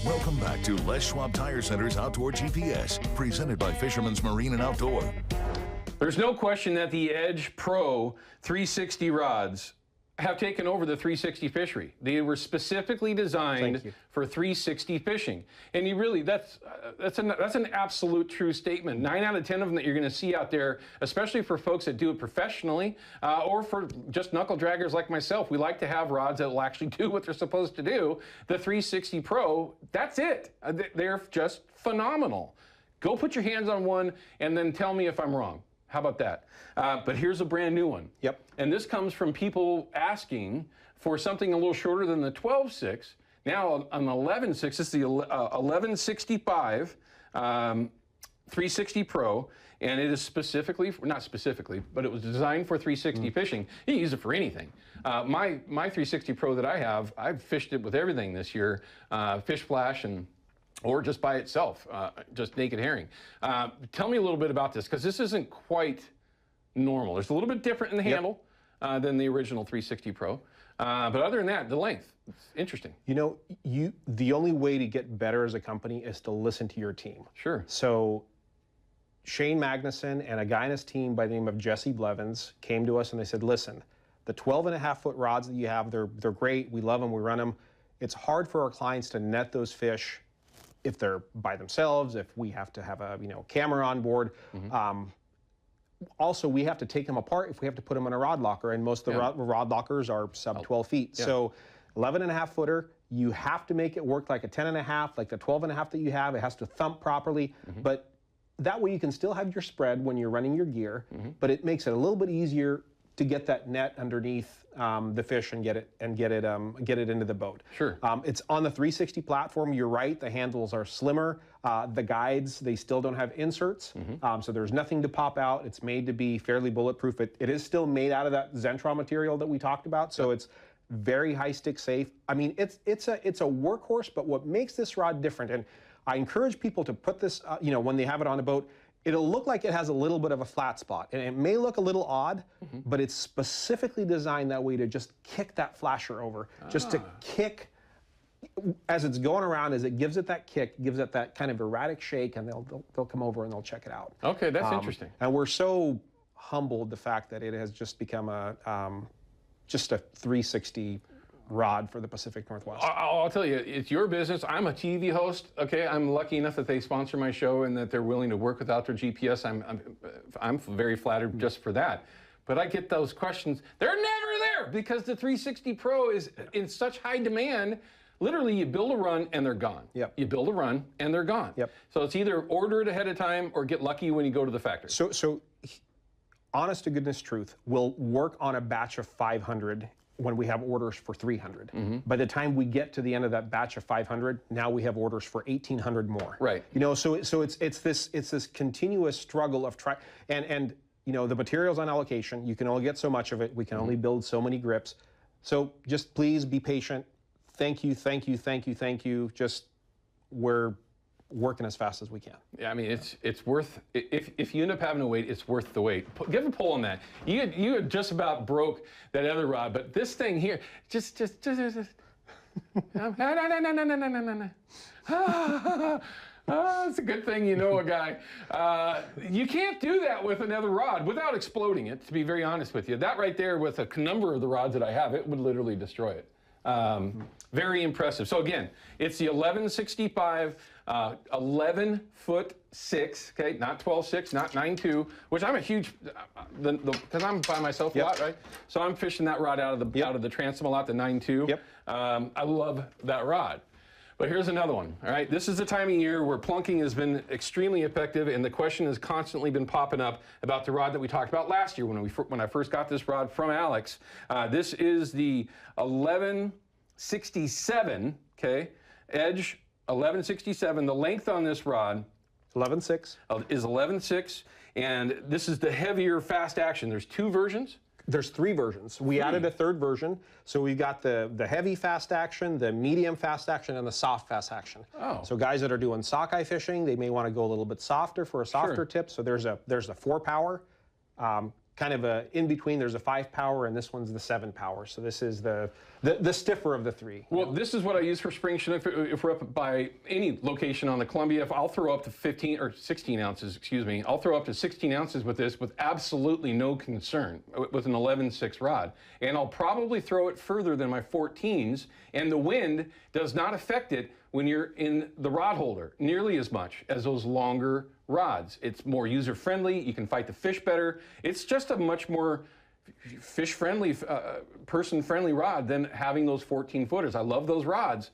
Welcome back to Les Schwab Tire Center's Outdoor GPS, presented by Fisherman's Marine and Outdoor. There's no question that the Edge Pro 360 rods have taken over the 360 fishery. They were specifically designed for 360 fishing. And you really, that's an absolute true statement. 9 out of 10 of them that you're going to see out there, especially for folks that do it professionally, or for just knuckle draggers like myself. We like to have rods that will actually do what they're supposed to do. The 360 Pro, that's it. They're just phenomenal. Go put your hands on one and then tell me if I'm wrong. How about that? But here's a brand new one. Yep. And this comes from people asking for something a little shorter than the 12.6. Now an 11.6, this is the 1165 360 Pro, and it is specifically, not specifically, but it was designed for 360 fishing. You can use it for anything. My 360 Pro that I have, I've fished it with everything this year, fish flash or just by itself, just naked herring. Tell me a little bit about this, because this isn't quite normal. It's a little bit different in the handle than the original 360 Pro. But other than that, the length, it's interesting. You know, the only way to get better as a company is to listen to your team. Sure. So Shane Magnuson and a guy in his team by the name of Jesse Blevins came to us and they said, listen, the 12.5-foot rods that you have, they're great. We love them. We run them. It's hard for our clients to net those fish if they're by themselves, if we have to have a camera on board. Also, we have to take them apart if we have to put them in a rod locker, and most of the rod lockers are sub 12 feet. So 11.5-footer, you have to make it work like a 10.5, like the 12.5 that you have. It has to thump properly, but that way you can still have your spread when you're running your gear, but it makes it a little bit easier to get that net underneath the fish and get it into the boat. Sure. It's on the 360 platform. You're right. The handles are slimmer. The guides, they still don't have inserts, so there's nothing to pop out. It's made to be fairly bulletproof. It is still made out of that Zentron material that we talked about, so it's very high stick safe. I mean, it's a workhorse. But what makes this rod different, and I encourage people to put this, when they have it on a boat. It'll look like it has a little bit of a flat spot, and it may look a little odd, but it's specifically designed that way to just kick that flasher over, just to kick as it's going around, as it gives it that kick, gives it that kind of erratic shake, and they'll come over and they'll check it out. Okay, that's interesting. And we're so humbled the fact that it has just become just a 360 rod for the Pacific Northwest. I'll tell you, it's your business. I'm a TV host. Okay, I'm lucky enough that they sponsor my show and that they're willing to work with Outdoor GPS. I'm very flattered just for that. But I get those questions. They're never there because the 360 Pro is in such high demand. Literally, you build a run and they're gone. Yep. You build a run and they're gone. Yep. So it's either order it ahead of time or get lucky when you go to the factory. So honest to goodness truth, we'll work on a batch of 500 when we have orders for 300. By the time we get to the end of that batch of 500, now we have orders for 1,800 more. Right. So it's this continuous struggle of and the material's on allocation. You can only get so much of it. We can only build so many grips. So just please be patient. Thank you. Just we're working as fast as we can. Yeah, I mean, it's worth, if you end up having to wait, it's worth the wait. Give a pull on that. You had just about broke that other rod, but this thing here, just no. It's a good thing you know a guy. You can't do that with another rod without exploding it, to be very honest with you. That right there, with a number of the rods that I have, it would literally destroy it. Very impressive. So again, it's the 1165 11'6", okay, not 12'6", not 9'2", which I'm a huge, because I'm by myself a lot, right? So I'm fishing that rod out of the transom a lot, the 9'2". Yep. I love that rod. But here's another one, all right? This is the time of year where plunking has been extremely effective, and the question has constantly been popping up about the rod that we talked about last year when I first got this rod from Alex. This is the 1167, okay, Edge 1167. The length on this rod 11.6 is 11.6, and this is the heavier fast action. There's two versions. There's 3 versions. We added a 3rd version. So we've got the heavy fast action, the medium fast action, and the soft fast action. Oh. So guys that are doing sockeye fishing, they may want to go a little bit softer for a softer tip. So there's a 4 power. kind of a in between. There's a 5 power, and this one's the 7 power. So this is the stiffer of the three. Well, this is what I use for spring chinook. If we're up by any location on the Columbia, if I'll throw up to 15 or 16 ounces, excuse me, I'll throw up to 16 ounces with this with absolutely no concern with an 11.6 rod. And I'll probably throw it further than my 14s, and the wind does not affect it when you're in the rod holder nearly as much as those longer rods. It's more user-friendly. You can fight the fish better. It's just a much more fish-friendly, person-friendly rod than having those 14-footers. I love those rods,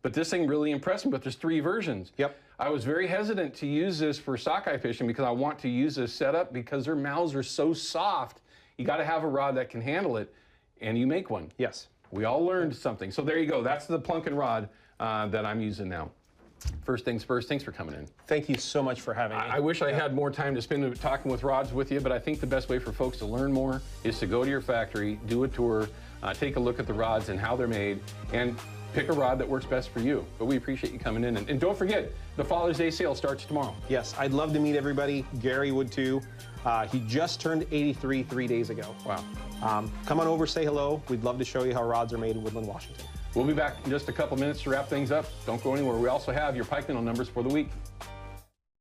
but this thing really impressed me. But there's 3 versions. Yep. I was very hesitant to use this for sockeye fishing because I want to use this setup because their mouths are so soft. You got to have a rod that can handle it, and you make one. Yes. We all learned something. So there you go. That's the plunking rod that I'm using now. First things first, thanks for coming in. Thank you so much for having me. I wish I had more time to spend talking with rods with you, but I think the best way for folks to learn more is to go to your factory, do a tour, take a look at the rods and how they're made, and pick a rod that works best for you. But we appreciate you coming in. And don't forget, the Father's Day sale starts tomorrow. Yes, I'd love to meet everybody. Gary would too. He just turned 83 3 days ago. Wow. Come on over, say hello. We'd love to show you how rods are made in Woodland, Washington. We'll be back in just a couple minutes to wrap things up. Don't go anywhere. We also have your pike minnow numbers for the week.